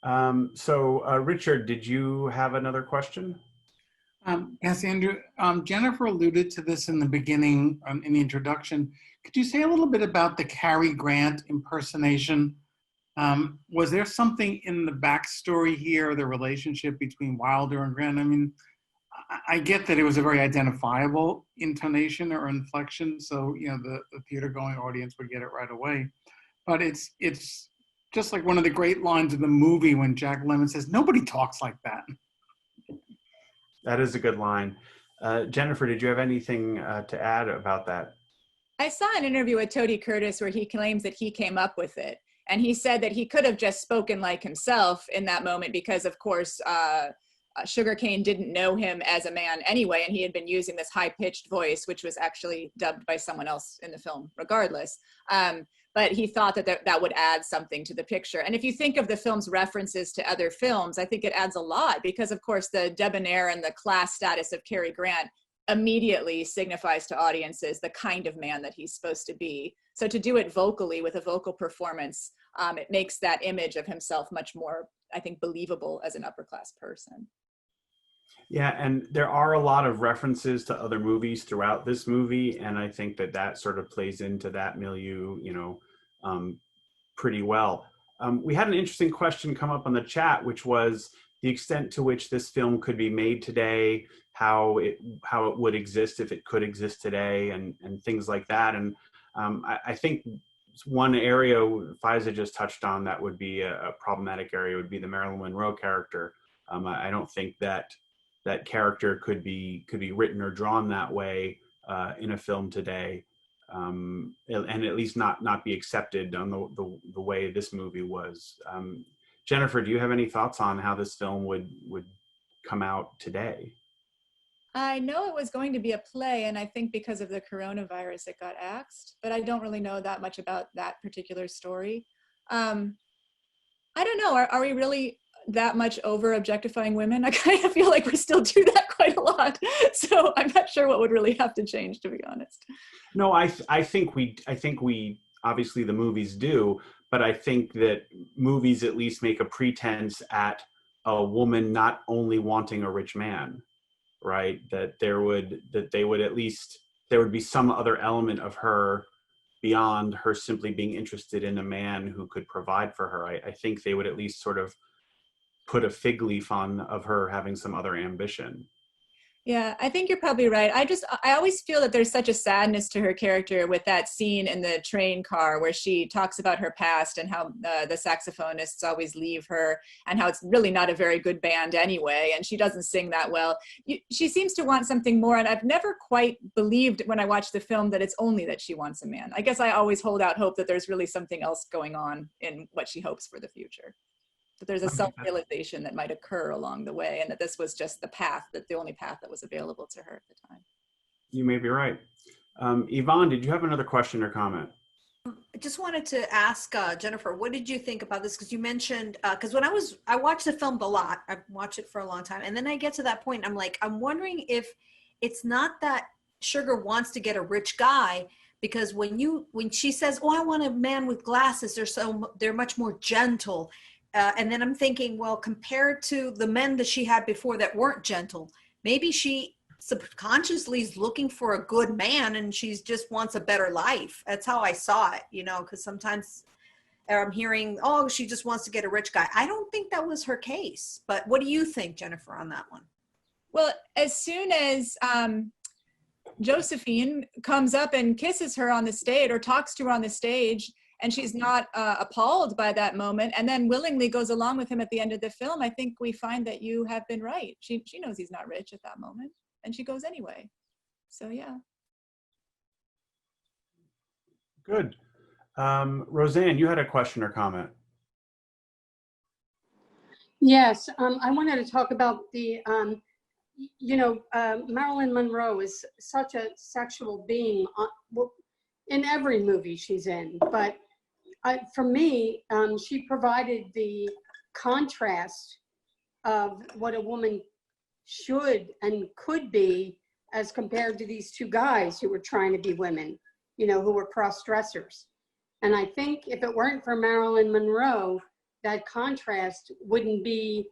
Richard, did you have another question? Yes, Andrew. Jennifer alluded to this in the beginning, in the introduction. Could you say a little bit about the Cary Grant impersonation? Was there something in the backstory here, the relationship between Wilder and Grant? I mean, I get that it was a very identifiable intonation or inflection, so you know the theater-going audience would get it right away. But it's just like one of the great lines of the movie when Jack Lemmon says, "Nobody talks like that." That is a good line. Jennifer, did you have anything to add about that? I saw an interview with Tony Curtis where he claims that he came up with it. And he said that he could have just spoken like himself in that moment because, of course, Sugarcane didn't know him as a man anyway, and he had been using this high-pitched voice, which was actually dubbed by someone else in the film regardless. But he thought that that would add something to the picture. And if you think of the film's references to other films, I think it adds a lot because, of course, the debonair and the class status of Cary Grant immediately signifies to audiences the kind of man that he's supposed to be. So to do it vocally with a vocal performance, it makes that image of himself much more, I think, believable as an upper-class person. Yeah, and there are a lot of references to other movies throughout this movie, and I think that sort of plays into that milieu, you know, pretty well. We had an interesting question come up on the chat, which was the extent to which this film could be made today, how it would exist if it could exist today, and things like that. And I think one area Faiza just touched on that would be a problematic area would be the Marilyn Monroe character. I don't think that character could be written or drawn that way in a film today, and at least not be accepted on the way this movie was. Jennifer, do you have any thoughts on how this film would come out today? I know it was going to be a play, and I think because of the coronavirus, it got axed, but I don't really know that much about that particular story. I don't know, are we really that much over objectifying women? I kind of feel like we still do that quite a lot. So I'm not sure what would really have to change, to be honest. No, I think we obviously the movies do, but I think that movies at least make a pretense at a woman not only wanting a rich man, right? That there would be some other element of her beyond her simply being interested in a man who could provide for her. I think they would at least sort of put a fig leaf on of her having some other ambition. Yeah, I think you're probably right. I always feel that there's such a sadness to her character with that scene in the train car where she talks about her past and how the saxophonists always leave her and how it's really not a very good band anyway, and she doesn't sing that well. She seems to want something more, and I've never quite believed when I watched the film that it's only that she wants a man. I guess I always hold out hope that there's really something else going on in what she hopes for the future. That there's a self-realization that might occur along the way, and that this was just the only path that was available to her at the time. You may be right. Yvonne, did you have another question or comment? I just wanted to ask Jennifer, what did you think about this? Because you mentioned, because when I watched the film a lot, I've watched it for a long time, and then I get to that point, I'm wondering if it's not that Sugar wants to get a rich guy, because when she says, "Oh, I want a man with glasses," they're much more gentle. And then I'm thinking, well, compared to the men that she had before that weren't gentle, maybe she subconsciously is looking for a good man and she just wants a better life. That's how I saw it, because sometimes I'm hearing, oh, she just wants to get a rich guy. I don't think that was her case. But what do you think, Jennifer, on that one? Well, as soon as Josephine comes up and kisses her on the stage or talks to her on the stage, and she's not appalled by that moment, and then willingly goes along with him at the end of the film, I think we find that you have been right. She knows he's not rich at that moment, and she goes anyway. So yeah. Good. Roseanne, you had a question or comment. Yes, I wanted to talk about the, Marilyn Monroe is such a sexual being in every movie she's in, but for me, she provided the contrast of what a woman should and could be as compared to these two guys who were trying to be women, who were cross-dressers. And I think if it weren't for Marilyn Monroe, that contrast wouldn't be,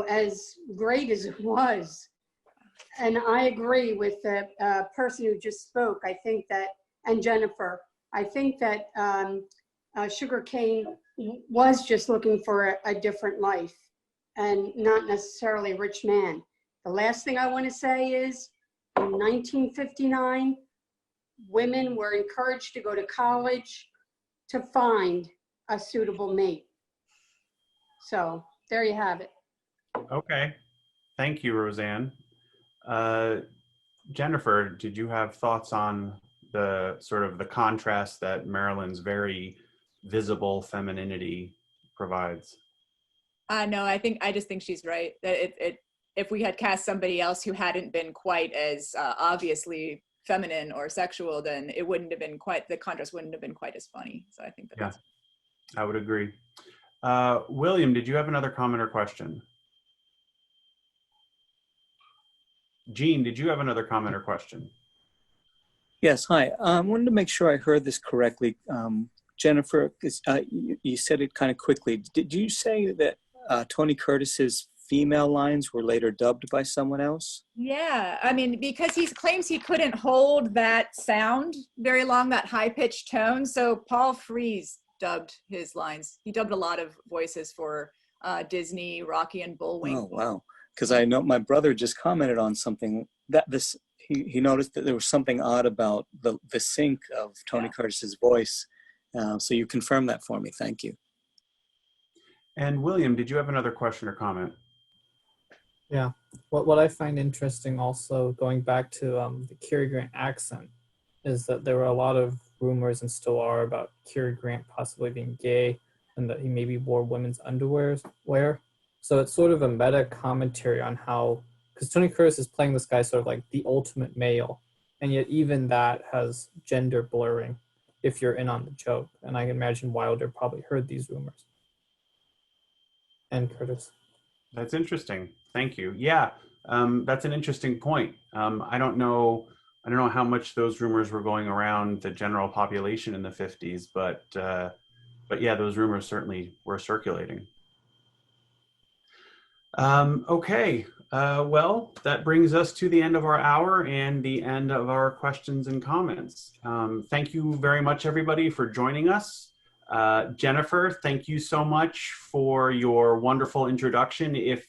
as great as it was. And I agree with the person who just spoke. I think that, and Jennifer, I think that Sugar Cane was just looking for a different life and not necessarily a rich man. The last thing I want to say is in 1959, women were encouraged to go to college to find a suitable mate. So there you have it. Okay. Thank you, Roseanne. Jennifer, did you have thoughts on the sort of the contrast that Marilyn's very visible femininity provides? No, I just think she's right. That if we had cast somebody else who hadn't been quite as obviously feminine or sexual, then it wouldn't have been the contrast wouldn't have been quite as funny. So I think that's. I would agree. William, did you have another comment or question? Jean, did you have another comment or question? Yes, hi. I wanted to make sure I heard this correctly. Jennifer, you said it kind of quickly. Did you say that Tony Curtis's female lines were later dubbed by someone else? Yeah, I mean, because he claims he couldn't hold that sound very long, that high-pitched tone, so Paul Frees dubbed his lines. He dubbed a lot of voices for Disney, Rocky, and Bullwinkle. Oh, wow. Because I know my brother just commented on something that he noticed that there was something odd about the sync of Tony Curtis's voice. So you confirmed that for me. Thank you. And William, did you have another question or comment? Yeah. What I find interesting also, going back to the Cary Grant accent, is that there were a lot of rumors, and still are, about Cary Grant possibly being gay and that he maybe wore women's underwear. So it's sort of a meta commentary on how because Tony Curtis is playing this guy sort of like the ultimate male, and yet even that has gender blurring if you're in on the joke. And I can imagine Wilder probably heard these rumors. And Curtis. That's interesting. Thank you. Yeah, that's an interesting point. I don't know how much those rumors were going around the general population in the 50s, but yeah, those rumors certainly were circulating. Okay, well, that brings us to the end of our hour and the end of our questions and comments. Thank you very much, everybody, for joining us. Jennifer, thank you so much for your wonderful introduction. If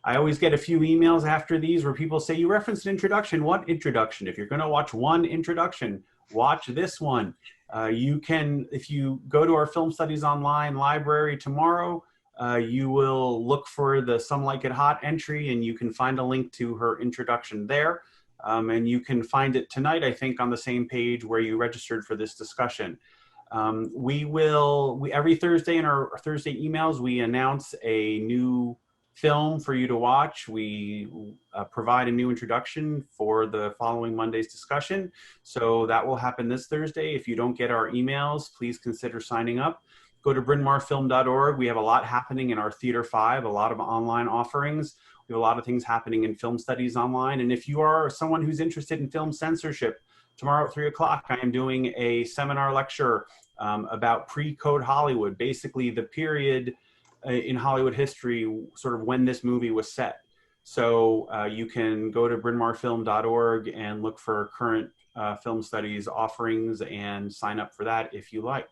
I always get a few emails after these where people say, you referenced an introduction. What introduction? If you're going to watch one introduction, watch this one. You can, if you go to our Film Studies Online library tomorrow, you will look for the Some Like It Hot entry, and you can find a link to her introduction there. And you can find it tonight, I think, on the same page where you registered for this discussion. Every Thursday in our Thursday emails, we announce a new film for you to watch. We provide a new introduction for the following Monday's discussion. So that will happen this Thursday. If you don't get our emails, please consider signing up. Go to brynmarfilm.org. We have a lot happening in our Theater 5, a lot of online offerings. We have a lot of things happening in film studies online. And if you are someone who's interested in film censorship, tomorrow at 3 o'clock, I am doing a seminar lecture about pre-code Hollywood, basically the period in Hollywood history, sort of when this movie was set. So you can go to brynmarfilm.org and look for current film studies offerings and sign up for that if you like.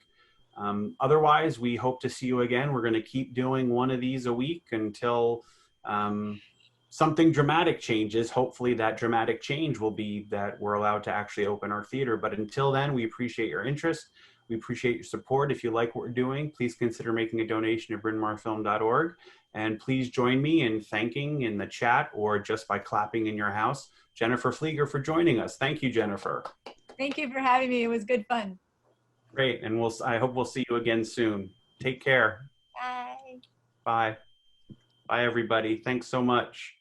Otherwise, we hope to see you again. We're going to keep doing one of these a week until something dramatic changes. Hopefully that dramatic change will be that we're allowed to actually open our theater. But until then, we appreciate your interest. We appreciate your support. If you like what we're doing, please consider making a donation at brynmarfilm.org. And please join me in thanking in the chat or just by clapping in your house, Jennifer Fleeger, for joining us. Thank you, Jennifer. Thank you for having me. It was good fun. Great. And I hope we'll see you again soon. Take care. Bye. Bye. Bye, everybody. Thanks so much.